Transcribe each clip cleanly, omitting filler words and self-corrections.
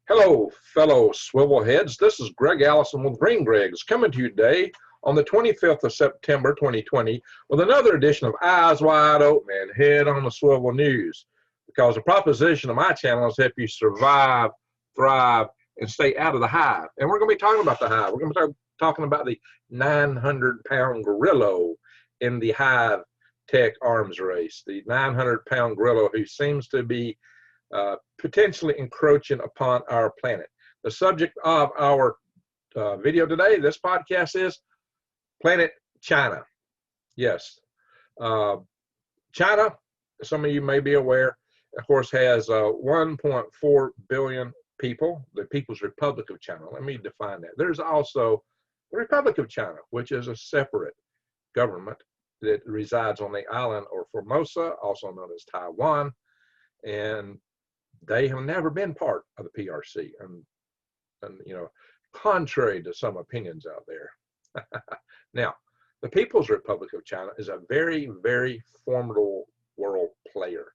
Hello, fellow swivel heads. This is Greg Allison with Green Greg's coming to you today on the 25th of September 2020 with another edition of Eyes Wide Open and Head on the Swivel News. Because the proposition of my channel is to help you survive, thrive, and stay out of the hive. And we're going to be talking about the hive. We're going to be talking about the 900-pound gorilla in the hive tech arms race. The 900-pound gorilla who seems to be potentially encroaching upon our planet. The subject of our video today, this podcast, is Planet China. Yes, China, some of you may be aware, of course, has 1.4 billion people, the People's Republic of China. Let me define that. There's also the Republic of China, which is a separate government that resides on the island or Formosa, also known as Taiwan, and they have never been part of the PRC, and you know, contrary to some opinions out there. Now, the People's Republic of China is a very, very formidable world player,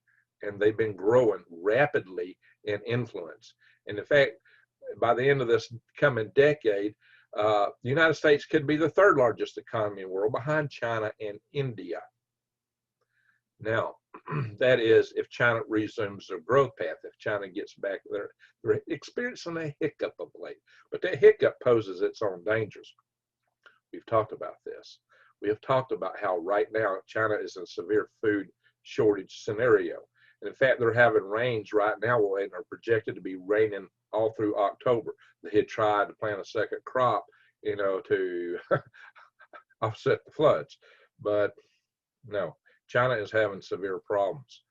and they've been growing rapidly in influence. And in fact, by the end of this coming decade, the United States could be the third largest economy in the world, behind China and India. Now, that is if China resumes their growth path, if China gets back, they're experiencing a hiccup of late, but that hiccup poses its own dangers. We've talked about this. We have talked about how right now China is in a severe food shortage scenario. And in fact, they're having rains right now and are projected to be raining all through October. They had tried to plant a second crop, you know, to offset the floods, but no. China is having severe problems.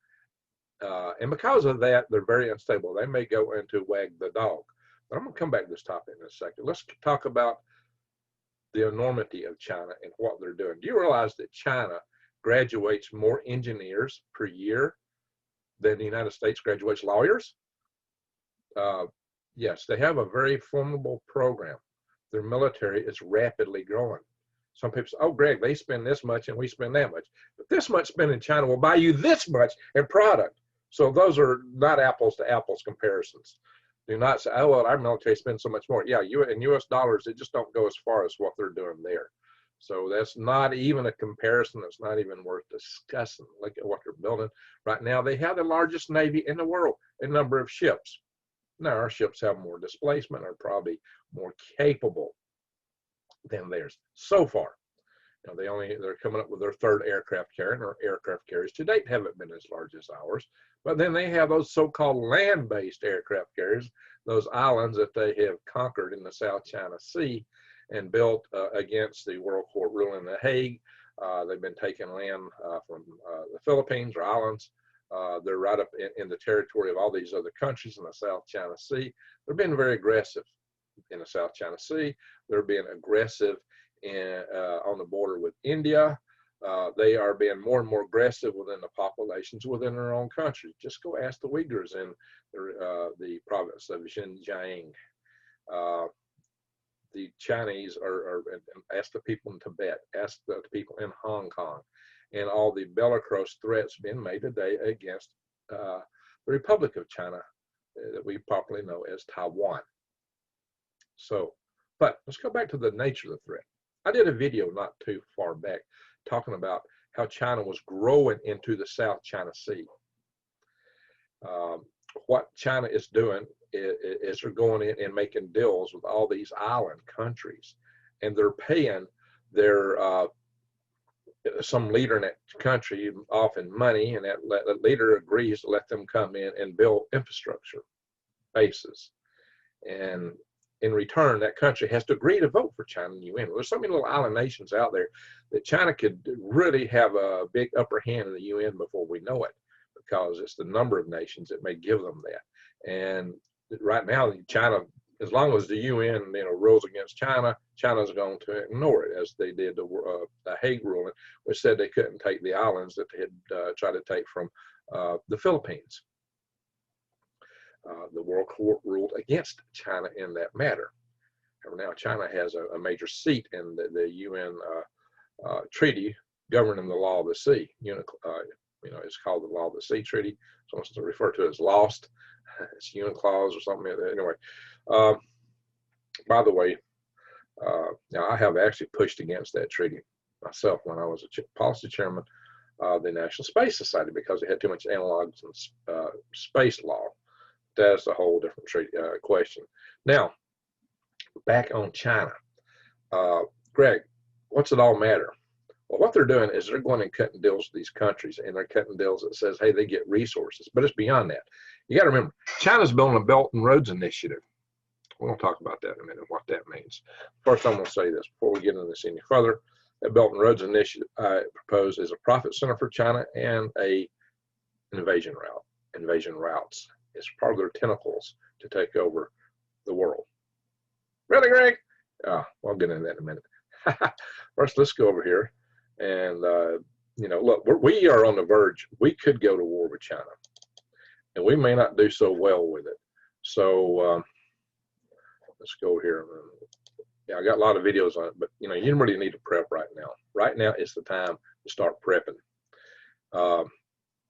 And because of that, they're very unstable. They may go into wag the dog. But I'm going to come back to this topic in a second. Let's talk about the enormity of China and what they're doing. Do you realize that China graduates more engineers per year than the United States graduates lawyers? Yes, they have a very formidable program. Their military is rapidly growing. Some people say, oh, Greg, they spend this much and we spend that much. But this much spent in China will buy you this much in product. So those are not apples to apples comparisons. Do not say, oh, well, our military spends so much more. Yeah, in US dollars, it just don't go as far as what they're doing there. So that's not even a comparison. That's not even worth discussing. Look at what they're building. Right now, they have the largest Navy in the world in number of ships. Now, our ships have more displacement, are probably more capable than theirs so far. Now they're coming up with their third aircraft carrier, and our aircraft carriers to date haven't been as large as ours. But then they have those so-called land-based aircraft carriers, those islands that they have conquered in the South China Sea and built against the World Court ruling in The Hague. They've been taking land from the Philippines or islands. They're right up in the territory of all these other countries in the South China Sea. They're being very aggressive in the South China Sea. They're being aggressive on the border with India. They are being more and more aggressive within the populations within their own country. Just go ask the Uyghurs in the province of Xinjiang. The Chinese ask the people in Tibet, ask the people in Hong Kong, and all the bellicose threats being made today against the Republic of China that we popularly know as Taiwan. So, but let's go back to the nature of the threat. I did a video not too far back talking about how China was growing into the South China Sea. What China is doing is they're going in and making deals with all these island countries, and they're paying their some leader in that country often money, and that leader agrees to let them come in and build infrastructure bases. And in return, that country has to agree to vote for China in the UN. There's so many little island nations out there that China could really have a big upper hand in the UN before we know it, because it's the number of nations that may give them that. And right now, China, as long as the UN rules against China, China's going to ignore it, as they did the Hague ruling, which said they couldn't take the islands that they had tried to take from the Philippines. The World Court ruled against China in that matter. However, now China has a major seat in the UN treaty governing the law of the sea. It's called the Law of the Sea Treaty. So it's referred to as LOST. It's Human Clause or something like that. Anyway, by the way, now I have actually pushed against that treaty myself when I was a policy chairman of the National Space Society because it had too much analogs and space law. That's a whole different treaty, question. Now, back on China. Greg, what's it all matter? Well, what they're doing is they're going and cutting deals with these countries, and they're cutting deals that says, hey, they get resources, but it's beyond that. You got to remember, China's building a Belt and Roads Initiative. We're going to talk about that in a minute, what that means. First, I'm going to say this before we get into this any further. That Belt and Roads Initiative I propose is a profit center for China and a invasion routes. It's part of their tentacles to take over the world. Really, Greg? We'll get into that in a minute. First, let's go over here. And, you know, look, we are on the verge. We could go to war with China. And we may not do so well with it. So let's go here. Yeah, I got a lot of videos on it. But, you know, you really need to prep right now. Right now is the time to start prepping.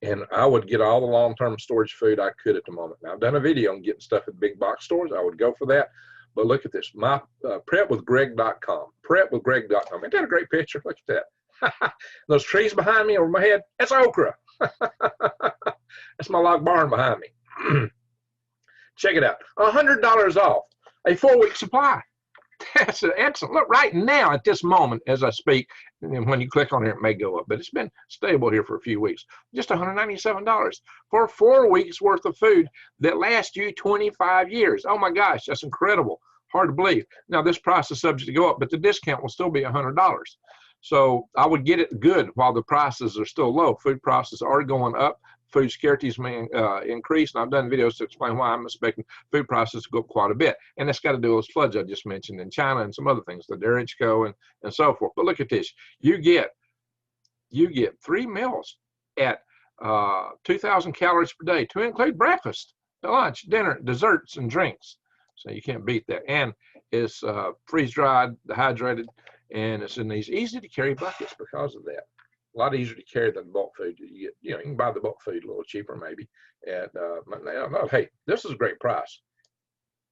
And I would get all the long-term storage food I could at the moment. Now, I've done a video on getting stuff at big box stores. I would go for that. But look at this, my prepwithgreg.com, prepwithgreg.com. Ain't that a great picture? Look at that. Those trees behind me over my head, that's okra. That's my log barn behind me. Check it out, $100 off, a 4-week supply. That's excellent. Look, right now at this moment as I speak, and when you click on here, it may go up, but it's been stable here for a few weeks. Just $197 for 4 weeks worth of food that lasts you 25 years. Oh my gosh, that's incredible. Hard to believe. Now this price is subject to go up, but the discount will still be $100. So I would get it good while the prices are still low. Food prices are going up. Food scarcities may increase, and I've done videos to explain why I'm expecting food prices to go up quite a bit. And that's got to do with those floods I just mentioned in China and some other things, the Derecho and so forth. But look at this. You get 3 meals at 2,000 calories per day to include breakfast, lunch, dinner, desserts, and drinks. So you can't beat that. And it's freeze-dried, dehydrated, and it's in these easy-to-carry buckets because of that. A lot easier to carry than bulk food. You get, you know, you can buy the bulk food a little cheaper maybe. And no, hey, this is a great price.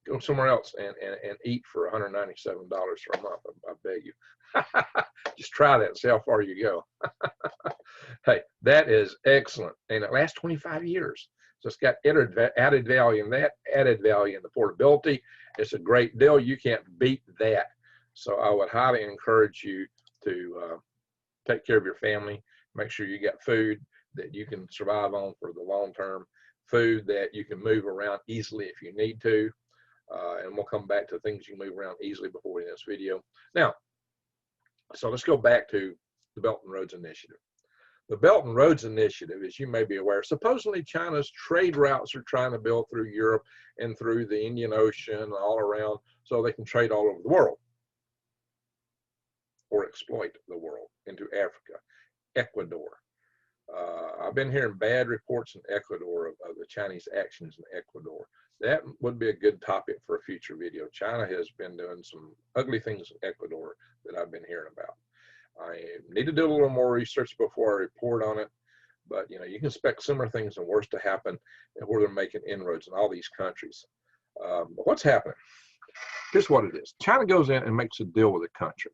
Go somewhere else and eat for $197 for a month. I beg you. Just try that and see how far you go. Hey, that is excellent, and it lasts 25 years. So it's got added value in that, added value in the portability. It's a great deal. You can't beat that. So I would highly encourage you to take care of your family. Make sure you got food that you can survive on for the long term, food that you can move around easily if you need to. And we'll come back to things you can move around easily before we end this video. Now, so let's go back to the Belt and Roads Initiative. The Belt and Roads Initiative, as you may be aware, supposedly China's trade routes are trying to build through Europe and through the Indian Ocean and all around so they can trade all over the world or exploit the world into Africa, Ecuador. I've been hearing bad reports in Ecuador of the Chinese actions in Ecuador. That would be a good topic for a future video. China has been doing some ugly things in Ecuador that I've been hearing about. I need to do a little more research before I report on it, but you know, you can expect similar things and worse to happen where they're making inroads in all these countries. But what's happening? Here's what it is. China goes in and makes a deal with a country.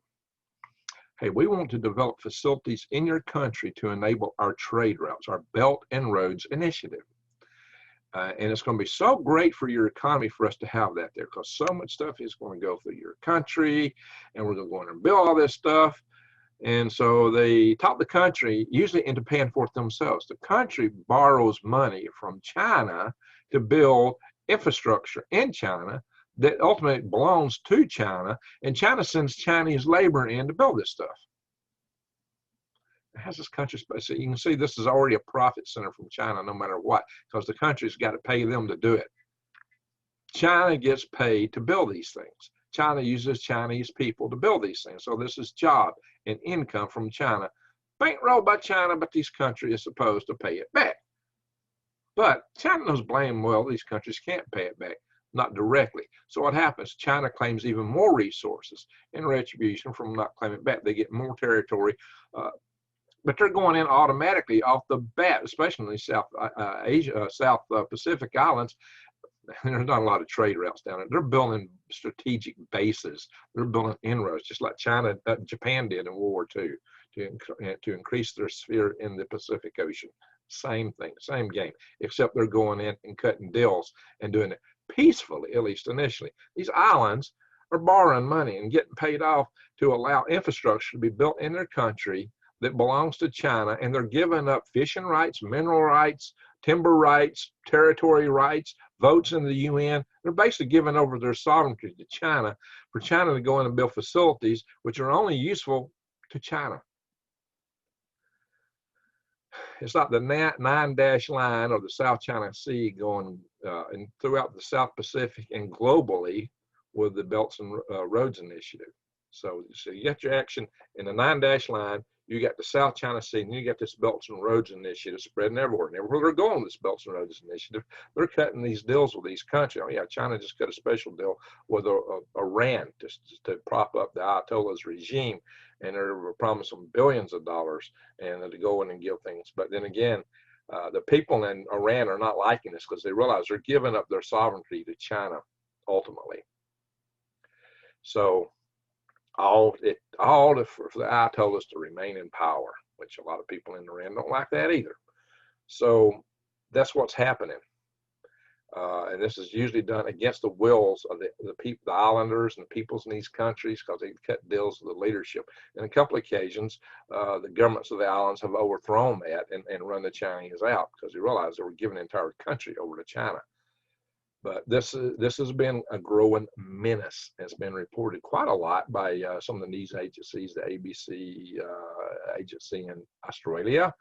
Hey, we want to develop facilities in your country to enable our trade routes, our Belt and Roads Initiative. And it's going to be so great for your economy for us to have that there, because so much stuff is going to go through your country, and we're going to go in and build all this stuff. And so they talk the country usually into paying for it themselves. The country borrows money from China to build infrastructure in China that ultimately belongs to China, and China sends Chinese labor in to build this stuff. It has this country space. So you can see this is already a profit center from China no matter what, because the country's got to pay them to do it. China gets paid to build these things. China uses Chinese people to build these things. So this is job and income from China, bankrolled by China, but these countries are supposed to pay it back. But China knows blame well these countries can't pay it back, not directly. So what happens? China claims even more resources in retribution from not claiming it back. They get more territory, but they're going in automatically off the bat, especially in the South Pacific Islands, There's not a lot of trade routes down there. They're building strategic bases. They're building inroads, just like Japan did in World War II, to increase their sphere in the Pacific Ocean. Same thing, same game, except they're going in and cutting deals and doing it peacefully, at least initially. These islands are borrowing money and getting paid off to allow infrastructure to be built in their country that belongs to China, and they're giving up fishing rights, mineral rights, timber rights, territory rights, votes in the UN. They're basically giving over their sovereignty to China for China to go in and build facilities which are only useful to China. It's like the 9-dash line or the South China Sea going and throughout the South Pacific and globally with the Belts and Roads Initiative. So you got your action in the 9-dash line, you got the South China Sea, and you got this Belts and Roads Initiative spreading everywhere. And everywhere they're going with this Belts and Roads Initiative, they're cutting these deals with these countries. Oh yeah, China just cut a special deal with Iran just to prop up the Ayatollah's regime, and they're promising billions of dollars and to go in and give things. But then again, the people in Iran are not liking this because they realize they're giving up their sovereignty to China ultimately. So all for the Ayatollahs to remain in power, which a lot of people in Iran don't like that either. So that's what's happening. And this is usually done against the wills of the people, the islanders and the peoples in these countries, because they cut deals with the leadership. In a couple of occasions, the governments of the islands have overthrown that and run the Chinese out because they realized they were giving the entire country over to China. But this has been a growing menace. It's been reported quite a lot by some of the news agencies, the ABC agency in Australia.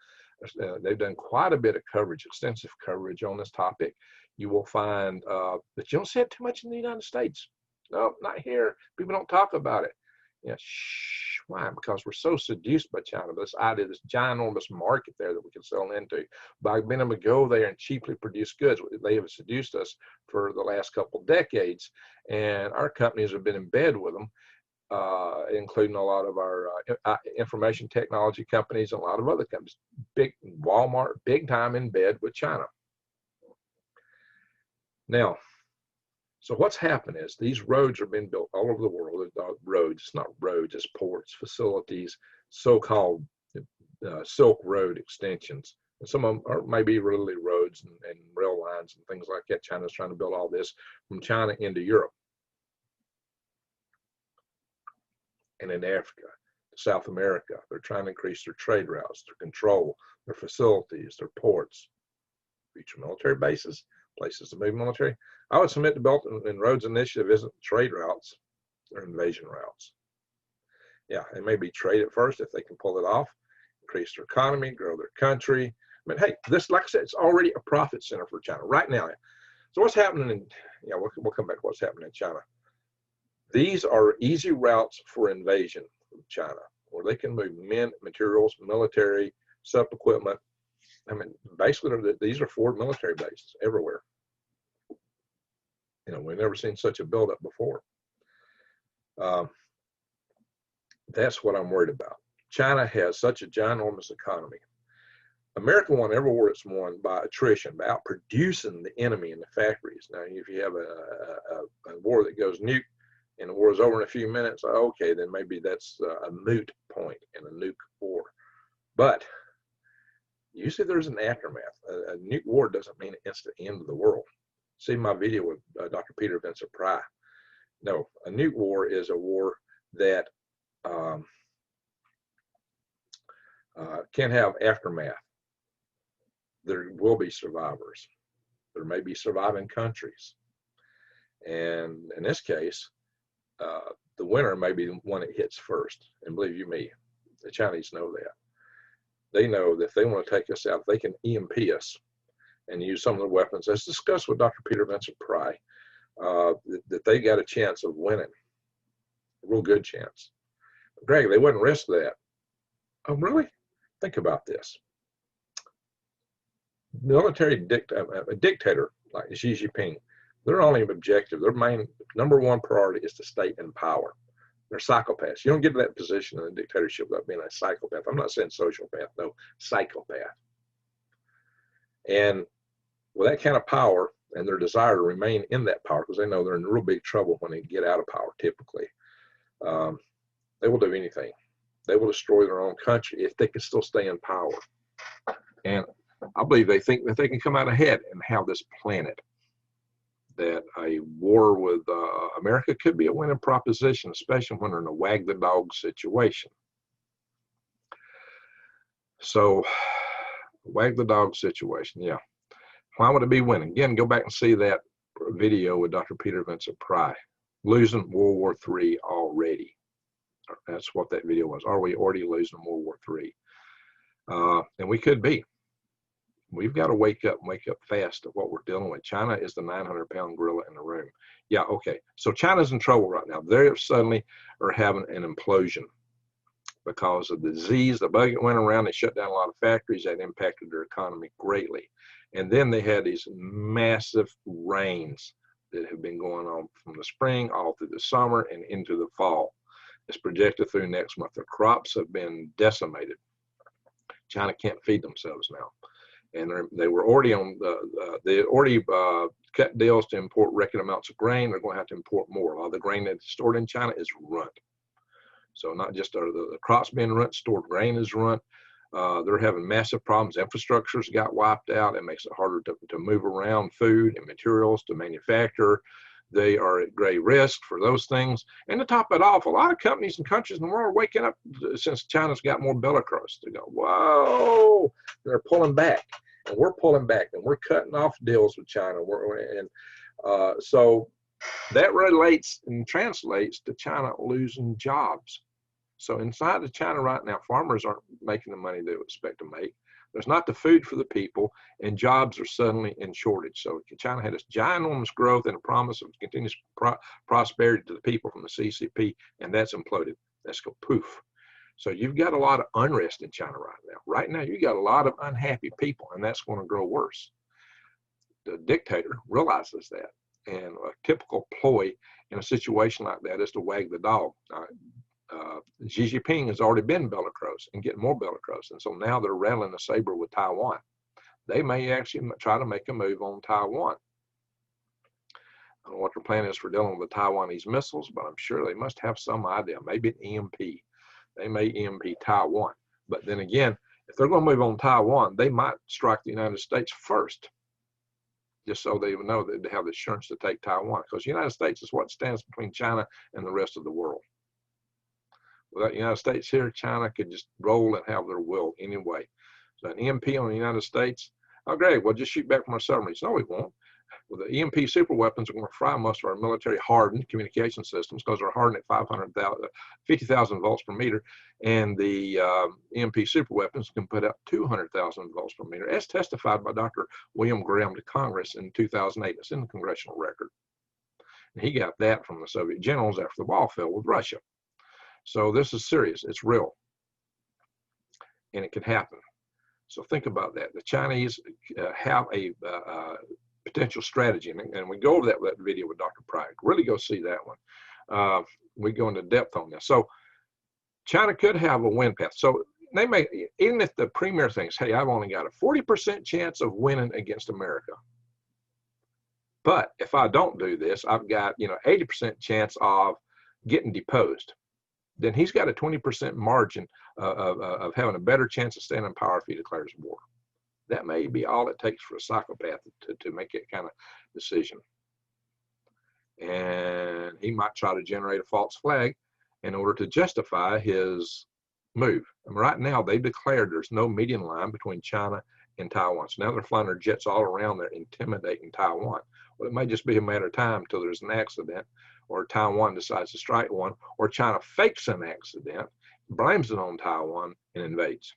They've done quite a bit of coverage, extensive coverage on this topic. You will find that you don't see it too much in the United States. No, not here. People don't talk about it. Yeah, shh. Why? Because we're so seduced by China, this idea, this ginormous market there that we can sell into. By being able to go there and cheaply produce goods, they have seduced us for the last couple decades, and our companies have been in bed with them, including a lot of our information technology companies and a lot of other companies. Big Walmart, big time in bed with China. Now, so what's happened is these roads are being built all over the world. Roads, it's not roads, it's ports, facilities, so-called Silk Road extensions. And some of them are maybe really roads and rail lines and things like that. China's trying to build all this from China into Europe and in Africa, South America. They're trying to increase their trade routes, their control, their facilities, their ports, future military bases, places to move military. I would submit the Belt and Roads Initiative isn't trade routes, they're invasion routes. Yeah, it may be trade at first if they can pull it off, increase their economy, grow their country. I mean, hey, this, like I said, it's already a profit center for China right now. So what's happening in, yeah, we'll come back to what's happening in China. These are easy routes for invasion from China, where they can move men, materials, military, sub-equipment. I mean, basically, these are forward military bases everywhere. You know, we've never seen such a buildup before. That's what I'm worried about. China has such a ginormous economy. America won every war it's won by attrition, by outproducing the enemy in the factories. Now, if you have a war that goes nuke and the war is over in a few minutes, okay, then maybe that's a moot point in a nuke war. But usually there's an aftermath. A nuke war doesn't mean an instant end of the world. See my video with Dr. Peter Vincent Pry. No, a nuke war is a war that can have aftermath. There will be survivors. There may be surviving countries. And in this case, the winner may be the one that hits first. And believe you me, the Chinese know that. They know that if they want to take us out, they can EMP us and use some of the weapons, as discussed with Dr. Peter Vincent Pry, that they got a chance of winning, a real good chance. Greg, they wouldn't risk that. Oh, really? Think about this. A dictator like Xi Jinping, their only objective, their main #1 priority is to stay in power. They're psychopaths. You don't get to that position in a dictatorship without being a psychopath. I'm not saying sociopath, no, psychopath. And with that kind of power, and their desire to remain in that power, because they know they're in real big trouble when they get out of power. Typically, they will do anything. They will destroy their own country if they can still stay in power. And I believe they think that they can come out ahead and have this planet. That a war with America could be a winning proposition, especially when they're in a wag the dog situation. So, wag the dog situation, yeah. Why would it be winning? Again, go back and see that video with Dr. Peter Vincent Pry. Losing World War III already. That's what that video was. Are we already losing World War III? And we could be. We've got to wake up fast to what we're dealing with. China is the 900-pound gorilla in the room. Yeah, okay. So China's in trouble right now. They suddenly are having an implosion because of the disease. The bug went around. They shut down a lot of factories. That impacted their economy greatly. And then they had these massive rains that have been going on from the spring all through the summer and into the fall. It's projected through next month. The crops have been decimated. China can't feed themselves now. And they were already on they had already cut deals to import record amounts of grain. They're going to have to import more. A lot of the grain that's stored in China is runt. So not just the crops being runt, stored grain is runt. They're having massive problems. Infrastructure's got wiped out. It makes it harder to move around food and materials to manufacture. They are at great risk for those things. And to top it off, a lot of companies and countries in the world are waking up since China's got more bellicose to go, whoa, they're pulling back. And we're pulling back, and we're cutting off deals with China. So that relates and translates to China losing jobs. So inside of China right now, farmers aren't making the money they would expect to make. There's not the food for the people, and jobs are suddenly in shortage. So China had this ginormous growth and a promise of continuous prosperity to the people from the CCP, and that's imploded. That's go poof. So you've got a lot of unrest in China right now. Right now, you got a lot of unhappy people, and that's going to grow worse. The dictator realizes that, and a typical ploy in a situation like that is to wag the dog. Xi Jinping has already been bellicose and getting more bellicose, and so now they're rattling the saber with Taiwan. They may actually try to make a move on Taiwan. I don't know what their plan is for dealing with the Taiwanese missiles, but I'm sure they must have some idea. Maybe an EMP. They may EMP Taiwan. But then again, if they're going to move on Taiwan, they might strike the United States first, just so they know that they have the assurance to take Taiwan, because the United States is what stands between China and the rest of the world. Without the United States here, China could just roll and have their will anyway. So an EMP on the United States, oh great, we'll just shoot back from our submarines. No, we won't. Well, the EMP super weapons are going to fry most of our military hardened communication systems, because they're hardened at 50,000 volts per meter, and the EMP super weapons can put out 200,000 volts per meter, as testified by Dr. William Graham to Congress in 2008. It's in the congressional record. And he got that from the Soviet generals after the wall fell with Russia. So this is serious. It's real. And it can happen. So think about that. The Chinese have a potential strategy. And we go over that video with Dr. Pride. Really go see that one. We go into depth on this. So China could have a win path. So they may, even if the premier thinks, hey, I've only got a 40% chance of winning against America. But if I don't do this, I've got, 80% chance of getting deposed. Then he's got a 20% margin of having a better chance of staying in power if he declares war. That may be all it takes for a psychopath to make that kind of decision. And he might try to generate a false flag in order to justify his move. And right now, they've declared there's no median line between China and Taiwan. So now they're flying their jets all around there, intimidating Taiwan. Well, it may just be a matter of time until there's an accident, or Taiwan decides to strike one, or China fakes an accident, blames it on Taiwan, and invades.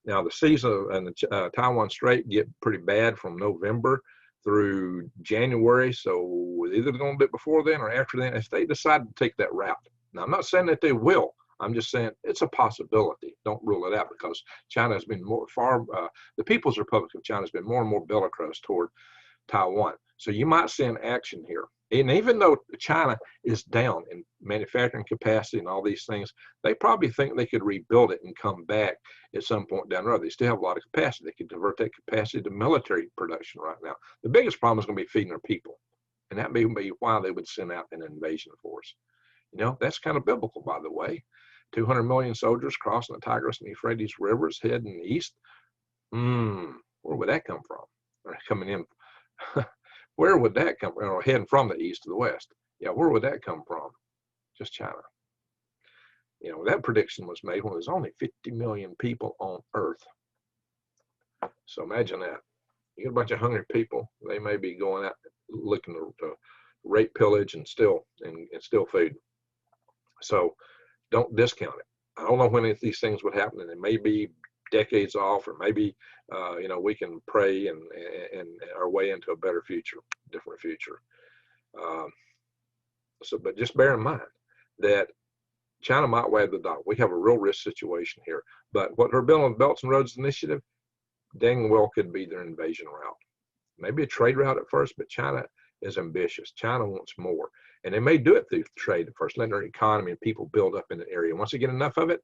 Now, the seas and the Taiwan Strait get pretty bad from November through January, so either they're going to do it before then or after then, if they decide to take that route. Now, I'm not saying that they will. I'm just saying it's a possibility. Don't rule it out, because China has been the People's Republic of China has been more and more bellicose toward Taiwan. So you might see an action here. And even though China is down in manufacturing capacity and all these things, they probably think they could rebuild it and come back at some point down the road. They still have a lot of capacity. They could divert that capacity to military production right now. The biggest problem is going to be feeding their people. And that may be why they would send out an invasion force. You know, that's kind of biblical, by the way. 200 million soldiers crossing the Tigris and Euphrates rivers heading east. Where would that come from? Or coming in. Where would that come from? Or heading from the east to the west. Yeah, where would that come from? Just China. You know, that prediction was made when there's only 50 million people on Earth. So imagine that. You get a bunch of hungry people. They may be going out looking to rape, pillage, and steal food. So don't discount it. I don't know when these things would happen, and it may be decades off, or maybe you know, we can pray and our way into a better future, different future. But just bear in mind that China might wag the dog. We have a real risk situation here. But what they're building on the Belts and Roads Initiative, dang well could be their invasion route. Maybe a trade route at first, but China is ambitious. China wants more. And they may do it through trade at first, letting their economy and people build up in the area. Once they get enough of it,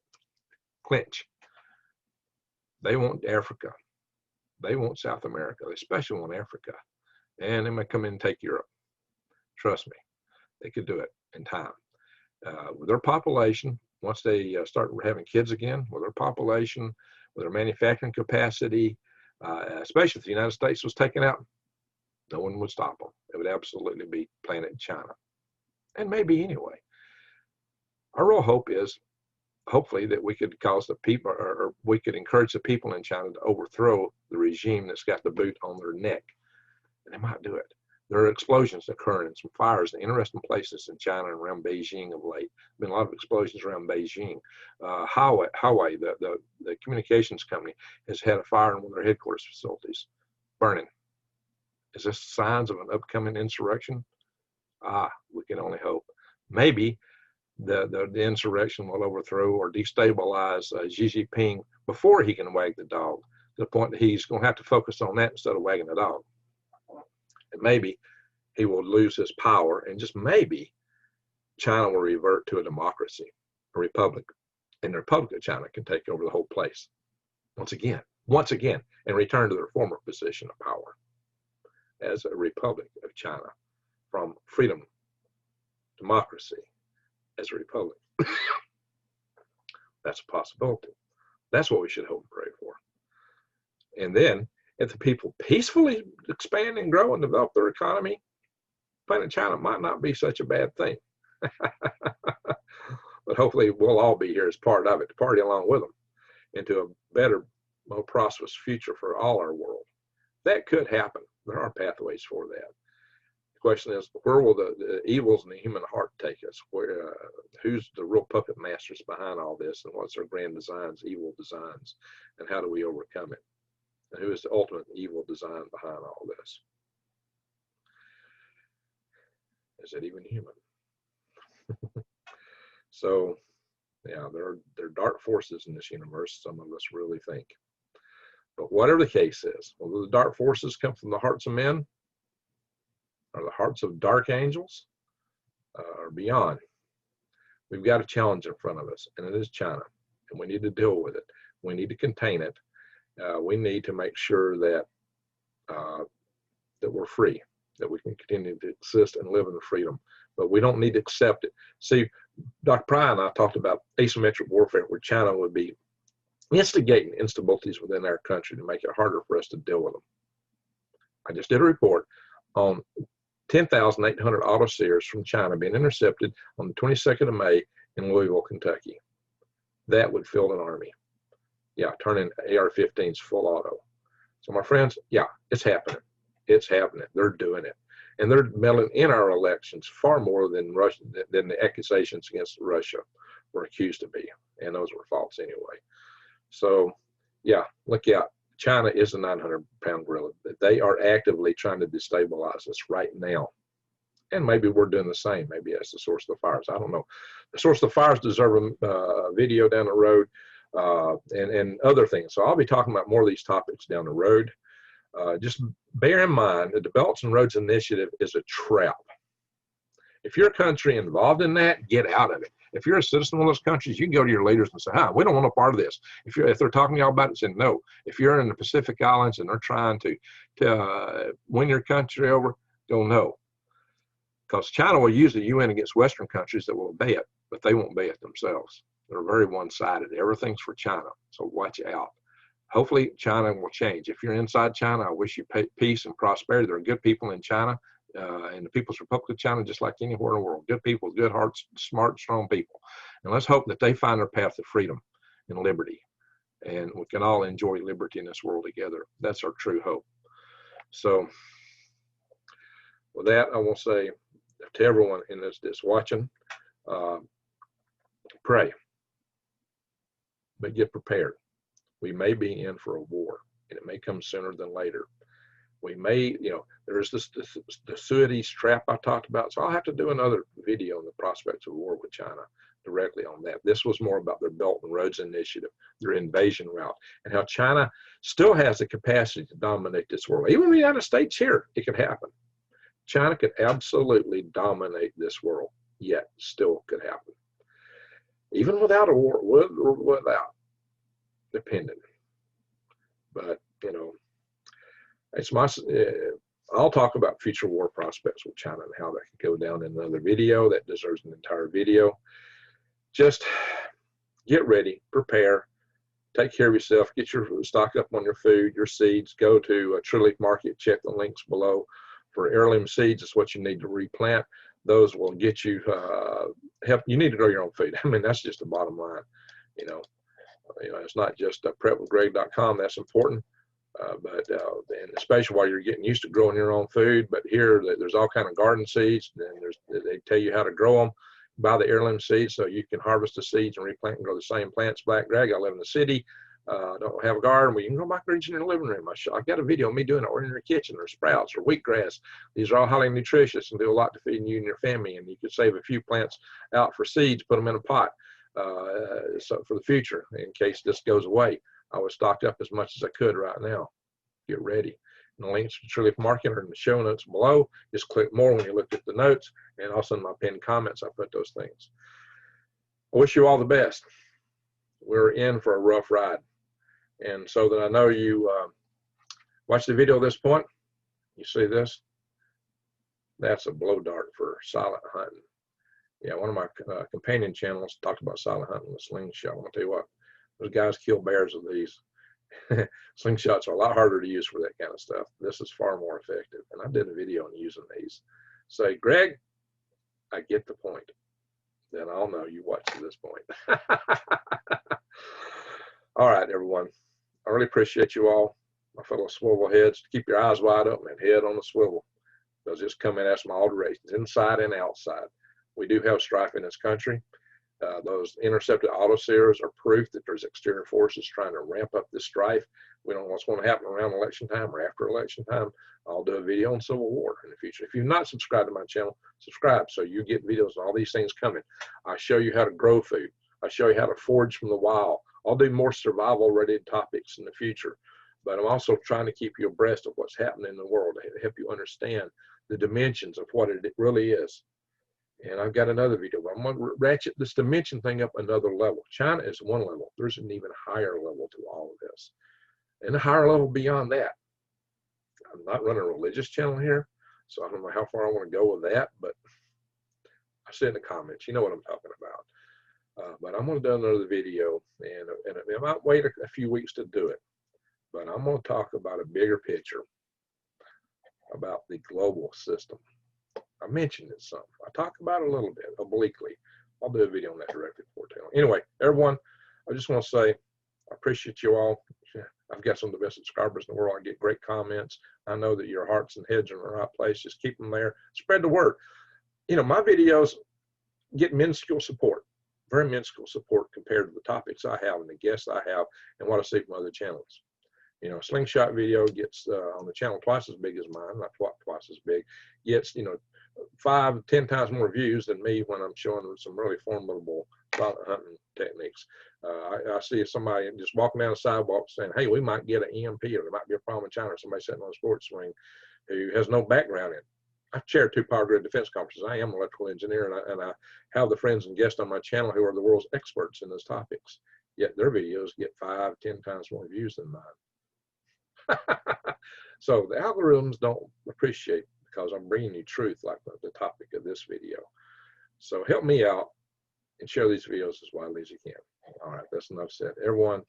clinch. They want Africa. They want South America. They especially want Africa. And they may come in and take Europe. Trust me, they could do it in time. With their population, once they start having kids again, with their population, with their manufacturing capacity, especially if the United States was taken out, no one would stop them. It would absolutely be Planet China. And maybe anyway. Our real hope is, hopefully, that we could cause the people, or we could encourage the people in China to overthrow the regime that's got the boot on their neck. And they might do it. There are explosions occurring and some fires in interesting places in China and around Beijing of late. Been a lot of explosions around Beijing. Huawei, the communications company, has had a fire in one of their headquarters facilities, burning. Is this signs of an upcoming insurrection? We can only hope. Maybe the insurrection will overthrow or destabilize Xi Jinping before he can wag the dog, to the point that he's going to have to focus on that instead of wagging the dog. And maybe he will lose his power, and just maybe China will revert to a democracy, a republic, and the Republic of China can take over the whole place once again, and return to their former position of power as a Republic of China, from freedom, democracy, as a republic. That's a possibility. That's what we should hope and pray for. And then, if the people peacefully expand and grow and develop their economy, Planet China might not be such a bad thing. But hopefully we'll all be here as part of it, to party along with them into a better, more prosperous future for all our world. That could happen. There are pathways for that. The question is, where will the evils in the human heart take us? Who's the real puppet masters behind all this, and what's their grand designs, evil designs, and how do we overcome it? And who is the ultimate evil design behind all this? Is it even human? So, yeah, there are dark forces in this universe, some of us really think. But whatever the case is, whether the dark forces come from the hearts of men, or the hearts of dark angels, or beyond, we've got a challenge in front of us, and it is China, and we need to deal with it. We need to contain it. We need to make sure that that we're free, that we can continue to exist and live in freedom. But we don't need to accept it. See, Dr. Pry and I talked about asymmetric warfare, where China would be instigating instabilities within our country to make it harder for us to deal with them. I just did a report on 10,800 autoseers from China being intercepted on the 22nd of May in Louisville, Kentucky. That would fill an army. Yeah, turning AR-15s full auto. So my friends, yeah, it's happening. It's happening. They're doing it. And they're meddling in our elections far more than Russia, than the accusations against Russia were accused to be. And those were false anyway. So, yeah, look out. China is a 900-pound gorilla. They are actively trying to destabilize us right now. And maybe we're doing the same. Maybe that's the source of the fires. I don't know. The source of the fires deserve a video down the road, and other things. So I'll be talking about more of these topics down the road. Just bear in mind that the Belts and Roads Initiative is a trap. If you're a country involved in that, get out of it. If you're a citizen of one of those countries, you can go to your leaders and say, we don't want a part of this. If they're talking to y'all about it, say no. If you're in the Pacific Islands and they're trying to win your country over, go no. Because China will use the UN against Western countries that will obey it, but they won't obey it themselves. They're very one-sided. Everything's for China, so watch out. Hopefully, China will change. If you're inside China, I wish you peace and prosperity. There are good people in China, in the People's Republic of China, just like anywhere in the world. Good people, good hearts, smart, strong people. And let's hope that they find their path to freedom and liberty. And we can all enjoy liberty in this world together. That's our true hope. So with that, I will say to everyone in this watching, pray, but get prepared. We may be in for a war, and it may come sooner than later. We may, there's this the Suez trap I talked about. So I'll have to do another video on the prospects of war with China directly on that. This was more about their Belt and Roads Initiative, their invasion route, and how China still has the capacity to dominate this world. Even the United States here, it could happen. China could absolutely dominate this world, yet still could happen. Even without a war, with or without, dependent. But, it's I'll talk about future war prospects with China and how that can go down in another video. That deserves an entire video. Just get ready, prepare, take care of yourself, get your stock up on your food, your seeds. Go to a True Leaf Market, check the links below for heirloom seeds. It's what you need to replant. Those will get you help. You need to grow your own food. I mean, that's just the bottom line. It's not just prepwithgreg.com. That's important. And especially while you're getting used to growing your own food. But here, there's all kind of garden seeds, and they tell you how to grow them. Buy the heirloom seeds so you can harvest the seeds and replant and grow the same plants. Black Greg, I live in the city. Don't have a garden. Well, you can grow microgreens in your living room. I got a video of me doing it, or in your kitchen, or sprouts, or wheatgrass. These are all highly nutritious and do a lot to feeding you and your family. And you can save a few plants out for seeds, put them in a pot, so for the future in case this goes away. I was stocked up as much as I could right now. Get ready. And the links to True Leaf Market are in the show notes below. Just click more when you look at the notes, and also in my pinned comments, I put those things. I wish you all the best. We're in for a rough ride. And so that I know you watch the video at this point, you see this? That's a blow dart for silent hunting. Yeah, one of my companion channels talked about silent hunting with slingshot. I'm going to tell you what, those guys kill bears with these. Slingshots are a lot harder to use for that kind of stuff. This is far more effective. And I did a video on using these. Say, Greg, I get the point. Then I'll know you watched to this point. All right, everyone. I really appreciate you all, my fellow swivel heads. Keep your eyes wide open and head on the swivel. They'll just come in and ask my alterations, inside and outside. We do have strife in this country. Those intercepted autoseers are proof that there's exterior forces trying to ramp up this strife. We don't know what's going to happen around election time or after election time. I'll do a video on civil war in the future. If you've not subscribed to my channel, subscribe so you get videos on all these things coming. I show you how to grow food. I show you how to forage from the wild. I'll do more survival-related topics in the future. But I'm also trying to keep you abreast of what's happening in the world to help you understand the dimensions of what it really is. And I've got another video, but I'm going to ratchet this dimension thing up another level. China is one level. There's an even higher level to all of this. And a higher level beyond that. I'm not running a religious channel here, so I don't know how far I want to go with that, but I say in the comments, you know what I'm talking about. But I'm going to do another video, and I might wait a few weeks to do it. But I'm going to talk about a bigger picture about the global system. I mentioned it some. I talked about it a little bit obliquely. I'll do a video on that directly before telling. Anyway, everyone, I just want to say I appreciate you all. I've got some of the best subscribers in the world. I get great comments. I know that your hearts and heads are in the right place. Just keep them there. Spread the word. My videos get minuscule support, very minuscule support compared to the topics I have and the guests I have and what I see from other channels. A slingshot video gets on the channel twice as big as mine, not twice as big, gets 5 to 10 times more views than me when I'm showing them some really formidable hunting techniques. I see somebody just walking down the sidewalk saying, hey, we might get an EMP, or there might be a problem in China, or somebody sitting on a sports swing who has no background in it. I chair 2 power grid defense conferences. I am an electrical engineer, and I have the friends and guests on my channel who are the world's experts in those topics. Yet their videos get 5, 10 times more views than mine. So the algorithms don't appreciate because I'm bringing you truth like the topic of this video. So help me out and share these videos as widely as you can. All right, that's enough said. Everyone,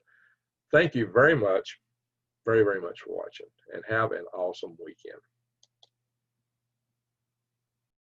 thank you very much, very, very much for watching, and have an awesome weekend.